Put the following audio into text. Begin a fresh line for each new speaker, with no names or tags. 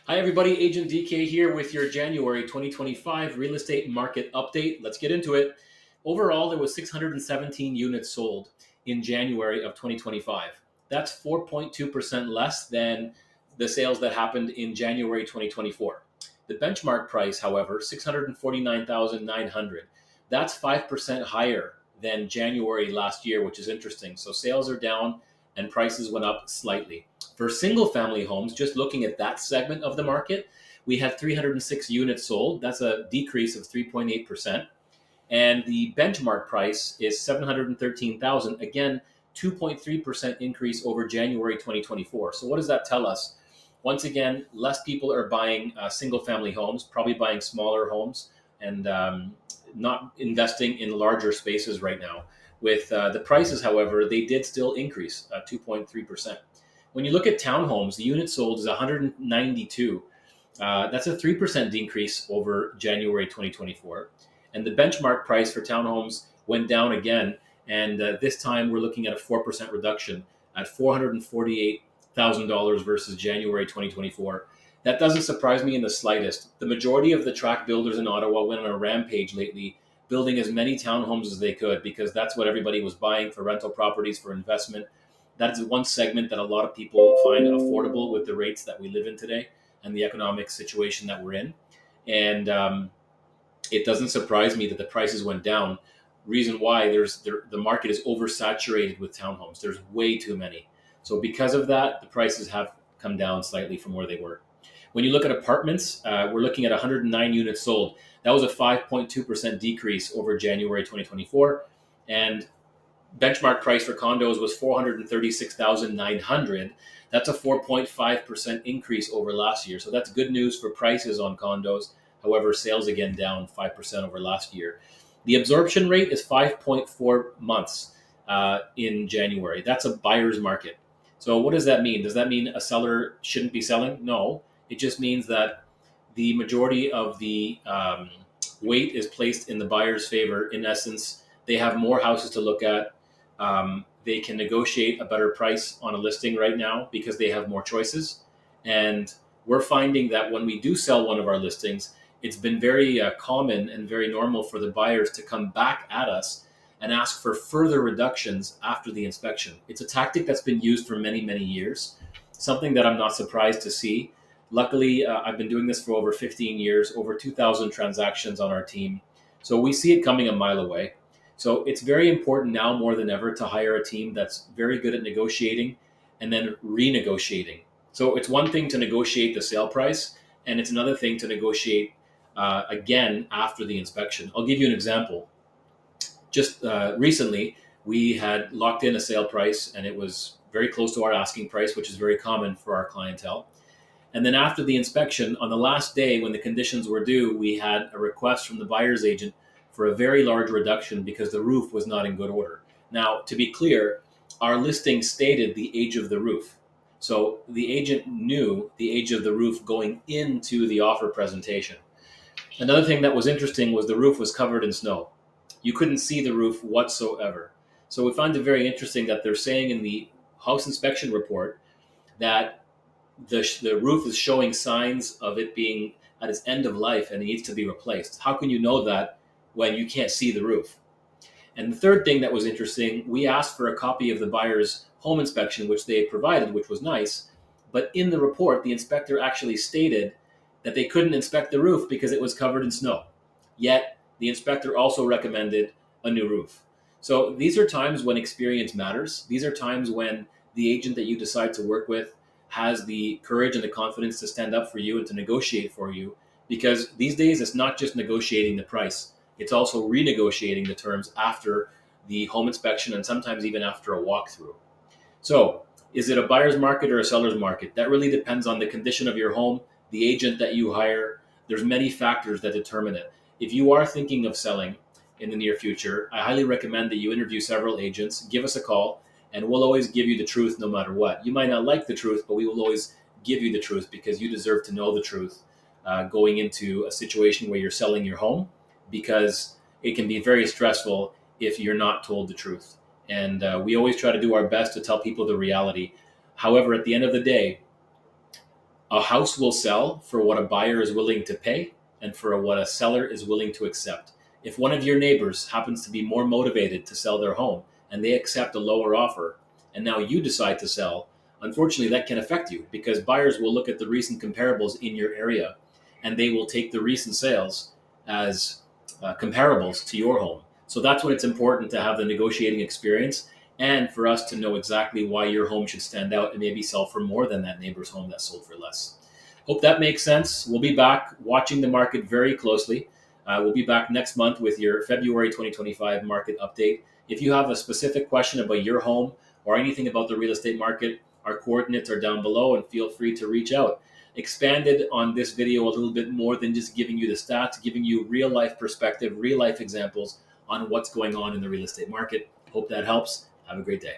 Hi, everybody. Agent DK here with your January 2025 real estate market update. Let's get into it. Overall, there was 617 units sold in January of 2025. That's 4.2% less than the sales that happened in January 2024. The benchmark price, however, 649,900. That's 5% higher than January last year, which is interesting. So sales are down and prices went up slightly. For single family homes, just looking at that segment of the market, we had 306 units sold. That's a decrease of 3.8%. And the benchmark price is 713,000. Again, 2.3% increase over January 2024. So what does that tell us? Once again, less people are buying single family homes, probably buying smaller homes and not investing in larger spaces right now. With the prices, however, they did still increase 2.3%. When you look at townhomes, the unit sold is 192. That's a 3% decrease over January 2024. And the benchmark price for townhomes went down again. And this time we're looking at a 4% reduction at $448,000 versus January 2024. That doesn't surprise me in the slightest. The majority of the tract builders in Ottawa went on a rampage lately, building as many townhomes as they could because that's what everybody was buying for rental properties, for investment. That is one segment that a lot of people find affordable with the rates that we live in today and the economic situation that we're in. And it doesn't surprise me that the prices went down. Reason why the market is oversaturated with townhomes. There's way too many. So because of that, the prices have come down slightly from where they were. When you look at apartments, we're looking at 109 units sold. That was a 5.2% decrease over January 2024. And benchmark price for condos was 436,900. That's a 4.5% increase over last year. So that's good news for prices on condos. However, sales again down 5% over last year. The absorption rate is 5.4 months in January. That's a buyer's market. So what does that mean? Does that mean a seller shouldn't be selling? No. It just means that the majority of the weight is placed in the buyer's favor. In essence, they have more houses to look at. They can negotiate a better price on a listing right now because they have more choices. And we're finding that when we do sell one of our listings, it's been very common and very normal for the buyers to come back at us and ask for further reductions after the inspection. It's a tactic that's been used for many, many years, something that I'm not surprised to see. Luckily, I've been doing this for over 15 years, over 2,000 transactions on our team. So we see it coming a mile away. So it's very important now more than ever to hire a team that's very good at negotiating and then renegotiating. So it's one thing to negotiate the sale price, and it's another thing to negotiate again after the inspection. I'll give you an example. Just recently, we had locked in a sale price, and it was very close to our asking price, which is very common for our clientele. And then after the inspection, on the last day when the conditions were due, we had a request from the buyer's agent for a very large reduction because the roof was not in good order. Now, to be clear, our listing stated the age of the roof. So the agent knew the age of the roof going into the offer presentation. Another thing that was interesting was the roof was covered in snow. You couldn't see the roof whatsoever. So we find it very interesting that they're saying in the house inspection report that the roof is showing signs of it being at its end of life and it needs to be replaced. How can you know that when you can't see the roof? And the third thing that was interesting, we asked for a copy of the buyer's home inspection, which they provided, which was nice. But in the report, the inspector actually stated that they couldn't inspect the roof because it was covered in snow. Yet the inspector also recommended a new roof. So these are times when experience matters. These are times when the agent that you decide to work with has the courage and the confidence to stand up for you and to negotiate for you. Because these days, it's not just negotiating the price. It's also renegotiating the terms after the home inspection and sometimes even after a walkthrough. So is it a buyer's market or a seller's market? That really depends on the condition of your home, the agent that you hire. There's many factors that determine it. If you are thinking of selling in the near future, I highly recommend that you interview several agents, give us a call, and we'll always give you the truth no matter what. You might not like the truth, but we will always give you the truth because you deserve to know the truth going into a situation where you're selling your home, because it can be very stressful if you're not told the truth. And we always try to do our best to tell people the reality. However, at the end of the day, A house will sell for what a buyer is willing to pay and for what a seller is willing to accept. If one of your neighbors happens to be more motivated to sell their home and they accept a lower offer, and now you decide to sell, unfortunately that can affect you, because buyers will look at the recent comparables in your area and they will take the recent sales as comparables to your home. So that's when it's important to have the negotiating experience, and for us to know exactly why your home should stand out and maybe sell for more than that neighbor's home that sold for less. Hope that makes sense. We'll be back watching the market very closely. We'll be back next month with your February 2025 market update. If you have a specific question about your home or anything about the real estate market, our coordinates are down below, and feel free to reach out. Expanded on this video a little bit more than just giving you the stats, giving you real life perspective, real life examples on what's going on in the real estate market. Hope that helps. Have a great day.